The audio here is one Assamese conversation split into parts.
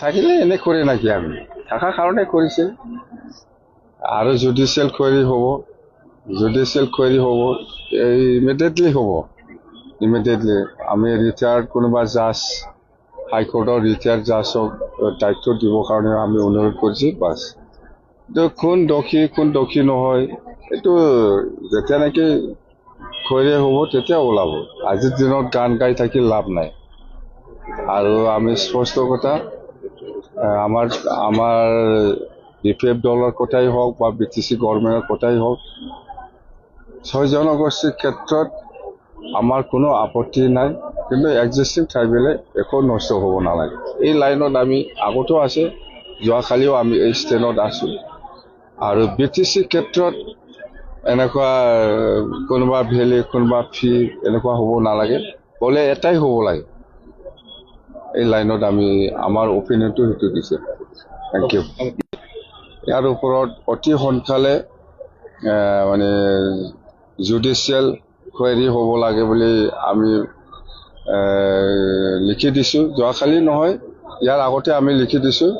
থাকিলে এনে কৰে নাকি আমি থাকাৰ কাৰণে কৰিছে আৰু জুডিচিয়েল কুৱেৰি হ'ব ইমিডিয়েটলি হ'ব ইমিডিয়েটলি আমি ৰিটায়াৰ্ড কোনোবা জাজ হাইকোৰ্টৰ ৰিটায়াৰ্ড জাজক দায়িত্ব দিবৰ কাৰণে আমি অনুৰোধ কৰিছোঁ বাছ কোন দোষী নহয় এইটো যেতিয়া নেকি কুৱেৰি হ'ব তেতিয়া ওলাব আজিৰ দিনত গান গাই থাকি লাভ নাই আৰু আমি স্পষ্ট কথা আমাৰ BPF দলৰ কথাই হওক বা BTC গভৰ্ণমেণ্টৰ কথাই হওক 6 জনগোষ্ঠীৰ ক্ষেত্ৰত আমাৰ কোনো আপত্তি নাই কিন্তু এক্সিষ্টিং ট্ৰাইবেলে একো নষ্ট হ'ব নালাগে এই লাইনত আমি আগতো আছে যোৱাকালিও আমি এই ষ্টেণ্ডত আছোঁ আৰু BTC ক্ষেত্ৰত এনেকুৱা কোনোবা ভেলি কোনোবা ফি এনেকুৱা হ'ব নালাগে হ'লে এটাই হ'ব লাগে এই লাইনত আমি আমাৰ অপিনিয়নটো সেইটো দিছে থেংক ইউ ইয়াৰ ওপৰত অতি সোনকালে মানে জুডিচিয়েল কুৱেৰি হ'ব লাগে বুলি আমি লিখি দিছোঁ যোৱাকালি নহয় ইয়াৰ আগতে আমি লিখি দিছোঁ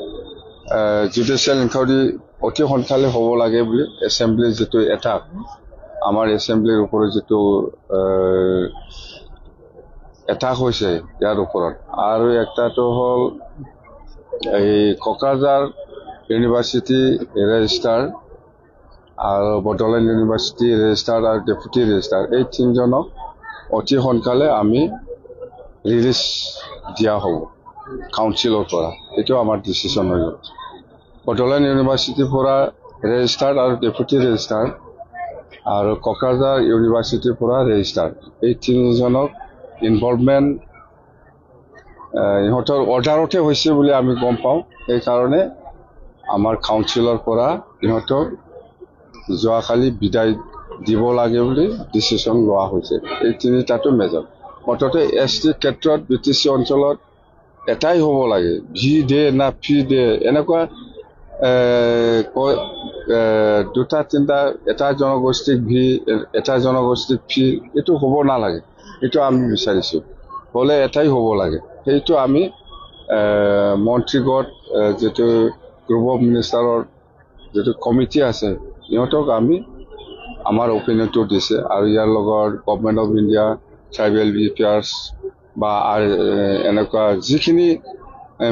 জুডিচিয়েল ইনকুৱাৰী অতি সোনকালে হ'ব লাগে বুলি এছেম্বলিৰ যিটো এটাক আমাৰ এছেম্বলিৰ ওপৰত যিটো এটাক হৈছে ইয়াৰ ওপৰত আৰু একটাটো হ'ল এই কোকৰাঝাৰ ইউনিভাৰ্চিটি ৰেজিষ্ট্ৰাৰ আৰু বড়োলেণ্ড ইউনিভাৰ্চিটি ৰেজিষ্ট্ৰাৰ আৰু ডেপুটি ৰেজিষ্ট্ৰাৰ এই তিনিজনক অতি সোনকালে আমি ৰিলিজ দিয়া হ'ব কাউন্সিলৰ পৰা এইটো আমাৰ ডিচিশ্যন হৈ গ'ল বড়োলেণ্ড ইউনিভাৰ্চিটিৰ পৰা ৰেজিষ্ট্ৰাৰ আৰু ডেপুটি ৰেজিষ্ট্ৰাৰ আৰু কোকৰাঝাৰ ইউনিভাৰ্চিটিৰ পৰা ৰেজিষ্ট্ৰাৰ এই তিনিজনক ইনভলভমেণ্ট ইহঁতৰ অৰ্ডাৰতে হৈছে বুলি আমি গম পাওঁ সেইকাৰণে আমাৰ কাউন্সিলৰ পৰা ইহঁতক যোৱাকালি বিদায় দিব লাগে বুলি ডিচিশ্যন লোৱা হৈছে এই তিনিটাটো মেজৰ মুঠতে ST ক্ষেত্ৰত BTC অঞ্চলত এটাই হ'ব লাগে ভি দে না ফি দে এনেকুৱা দুটা তিনিটা এটা জনগোষ্ঠীক ভি এটা জনগোষ্ঠীক ফি এইটো হ'ব নালাগে এইটো আমি বিচাৰিছোঁ হ'লে এটাই হ'ব লাগে সেইটো আমি মন্ত্ৰীগত যিটো গ্ৰুপ অফ মিনিষ্টাৰৰ যিটো কমিটি আছে ইহঁতক আমি আমাৰ অপিনিয়নটো দিছে আৰু ইয়াৰ লগত government of India tribal affairs বা এনেকুৱা যিখিনি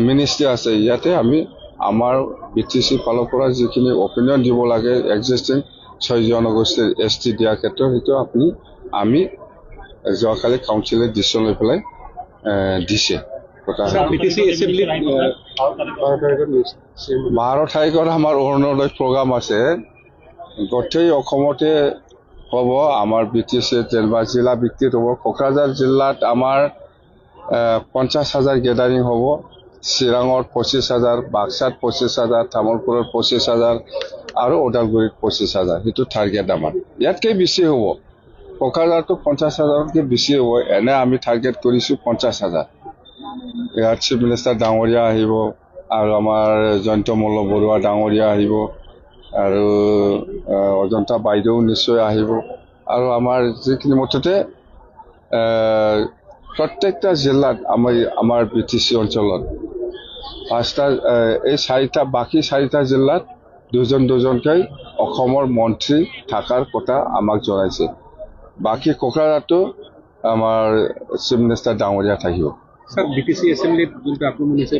মিনিষ্ট্ৰী আছে ইয়াতে আমি আমাৰ BTC ফালৰ পৰা যিখিনি অপিনিয়ন দিব লাগে এক্সিষ্টিং 6 জনগোষ্ঠীৰ ST দিয়াৰ ক্ষেত্ৰত সেইটো আমি যোৱাকালি কাউন্সিলে ডিচিশ্যন লৈ পেলাই দিছে 12 তাৰিখত আমাৰ অৰুণোদয় প্ৰগ্ৰাম আছে গোটেই অসমতে হ'ব আমাৰ BTC যেনিবা জিলা ভিত্তিত হ'ব কোকৰাঝাৰ জিলাত আমাৰ 50,000 গেডাৰিং হ'ব চিৰাঙত 25,000 বাক্সাত 25,000 তামোলপুৰত 25,000 আৰু ওদালগুৰিত 25,000 সেইটো টাৰ্গেট আমাৰ ইয়াতকৈ বেছি হ'ব কোকৰাঝাৰটো 50,000তকৈ বেছি হ'ব এনে আমি টাৰ্গেট কৰিছোঁ 50,000 ইয়াত চিফ মিনিষ্টাৰ ডাঙৰীয়া আহিব আৰু আমাৰ জয়ন্ত মল্ল বৰুৱা ডাঙৰীয়া আহিব আৰু অজন্তা বাইদেউ নিশ্চয় আহিব আৰু আমাৰ যিখিনি মুঠতে প্ৰত্যেকটা জিলাত আমাৰ BTC অঞ্চলত 5টা এই 4টা বাকী 4টা জিলাত দুজনকৈ অসমৰ মন্ত্ৰী থকাৰ কথা আমাক জনাইছে বাকী কোকৰাঝাৰটো আমাৰ চিফ মিনিষ্টাৰ ডাঙৰীয়া থাকিব স্যাৰ BTC এসেম্বলিত যোনটো আক্ৰমণ হৈছে